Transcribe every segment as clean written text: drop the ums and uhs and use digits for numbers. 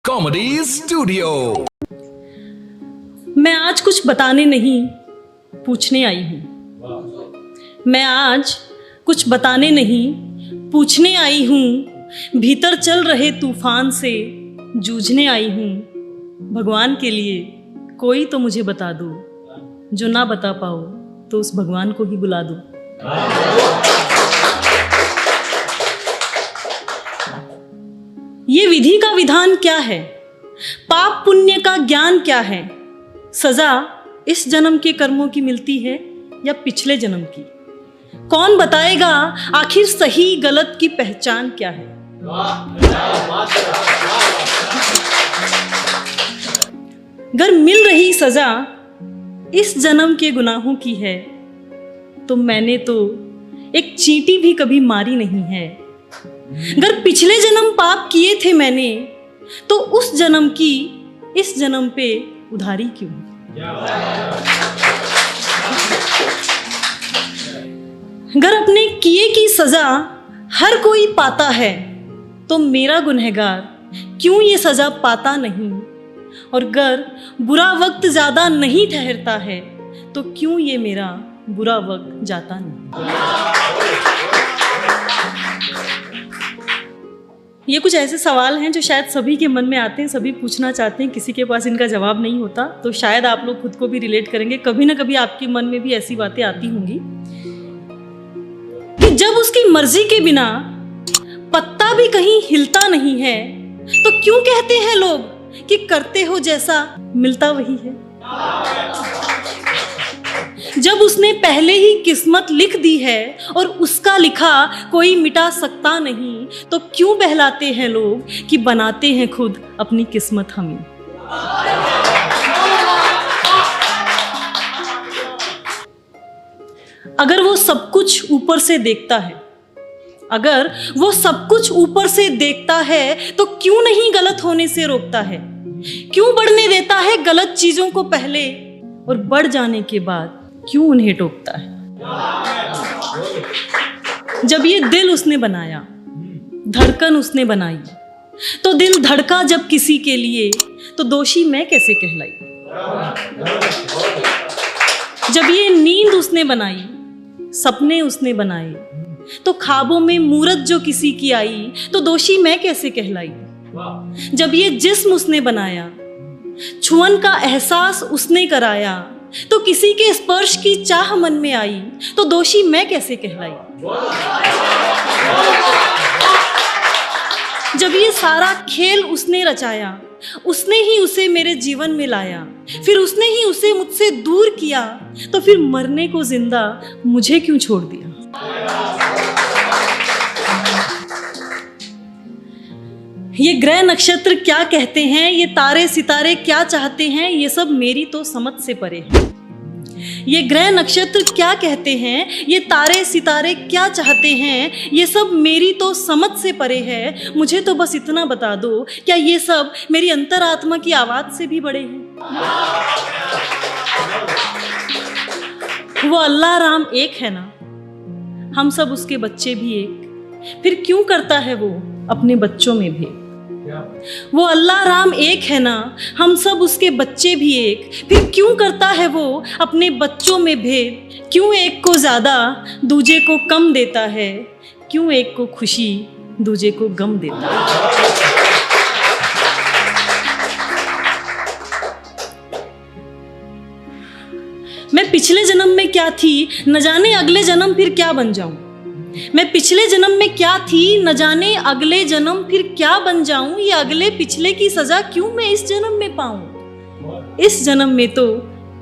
Comedy studio. मैं आज कुछ बताने नहीं पूछने आई हूँ। मैं आज कुछ बताने नहीं पूछने आई हूँ। भीतर चल रहे तूफान से जूझने आई हूँ। भगवान के लिए कोई तो मुझे बता दो, जो ना बता पाओ तो उस भगवान को ही बुला दो। ये विधि का विधान क्या है? पाप पुण्य का ज्ञान क्या है? सजा इस जन्म के कर्मों की मिलती है या पिछले जन्म की? कौन बताएगा आखिर सही गलत की पहचान क्या है? अगर मिल रही सजा इस जन्म के गुनाहों की है तो मैंने तो एक चींटी भी कभी मारी नहीं है। अगर पिछले जन्म पाप किए थे मैंने तो उस जन्म की इस जन्म पे उधारी क्यों? अगर अपने किए की सजा हर कोई पाता है तो मेरा गुनहगार क्यों ये सजा पाता नहीं? और अगर बुरा वक्त ज्यादा नहीं ठहरता है तो क्यों ये मेरा बुरा वक्त जाता नहीं? ये कुछ ऐसे सवाल हैं जो शायद सभी के मन में आते हैं, सभी पूछना चाहते हैं, किसी के पास इनका जवाब नहीं होता। तो शायद आप लोग खुद को भी रिलेट करेंगे, कभी ना कभी आपके मन में भी ऐसी बातें आती होंगी कि जब उसकी मर्जी के बिना पत्ता भी कहीं हिलता नहीं है तो क्यों कहते हैं लोग कि करते हो जैसा मिलता वही है। जब उसने पहले ही किस्मत लिख दी है और उसका लिखा कोई मिटा सकता नहीं तो क्यों बहलाते हैं लोग कि बनाते हैं खुद अपनी किस्मत हमें। अगर वो सब कुछ ऊपर से देखता है, अगर वो सब कुछ ऊपर से देखता है तो क्यों नहीं गलत होने से रोकता है? क्यों बढ़ने देता है गलत चीजों को पहले और बढ़ जाने के बाद क्यों उन्हें टोकता है? जब ये दिल उसने बनाया, धड़कन उसने बनाई, तो दिल धड़का जब किसी के लिए तो दोषी मैं कैसे कहलाई? जब ये नींद उसने बनाई, सपने उसने बनाए, तो ख्वाबों में मूरत जो किसी की आई तो दोषी मैं कैसे कहलाई? जब ये जिस्म उसने बनाया, छुअन का एहसास उसने कराया, तो किसी के स्पर्श की चाह मन में आई तो दोषी मैं कैसे कहलाई? जब ये सारा खेल उसने रचाया, उसने ही उसे मेरे जीवन में लाया, फिर उसने ही उसे मुझसे दूर किया, तो फिर मरने को जिंदा मुझे क्यों छोड़ दिया? ये ग्रह नक्षत्र क्या कहते हैं, ये तारे सितारे क्या चाहते हैं, ये सब मेरी तो समझ से परे है। ये ग्रह नक्षत्र क्या कहते हैं, ये तारे सितारे क्या चाहते हैं, ये सब मेरी तो समझ से परे है। मुझे तो बस इतना बता दो, क्या ये सब मेरी अंतरात्मा की आवाज से भी बड़े हैं? वो अल्लाह राम एक है ना, हम सब उसके बच्चे भी एक, फिर क्यों करता है वो अपने बच्चों में भेद? वो अल्लाह राम एक है ना, हम सब उसके बच्चे भी एक, फिर क्यों करता है वो अपने बच्चों में भेद? क्यों एक को ज्यादा दूजे को कम देता है? क्यों एक को खुशी दूजे को गम देता है? मैं पिछले जन्म में क्या थी न जाने अगले जन्म फिर क्या बन जाऊं। मैं पिछले जन्म में क्या थी न जाने अगले जन्म फिर क्या बन जाऊं। ये अगले पिछले की सजा क्यों मैं इस जन्म में पाऊं? इस जन्म में तो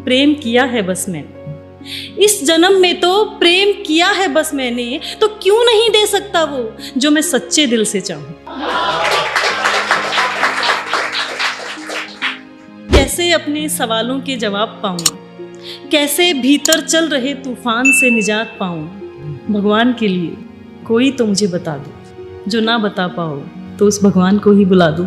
प्रेम किया है बस मैंने, इस जन्म में तो प्रेम किया है बस मैंने, तो क्यों नहीं दे सकता वो जो मैं सच्चे दिल से चाहूं? कैसे अपने सवालों के जवाब पाऊं, कैसे भीतर चल रहे तूफान से निजात पाऊं? भगवान के लिए कोई तो मुझे बता दो, जो ना बता पाओ तो उस भगवान को ही बुला दो।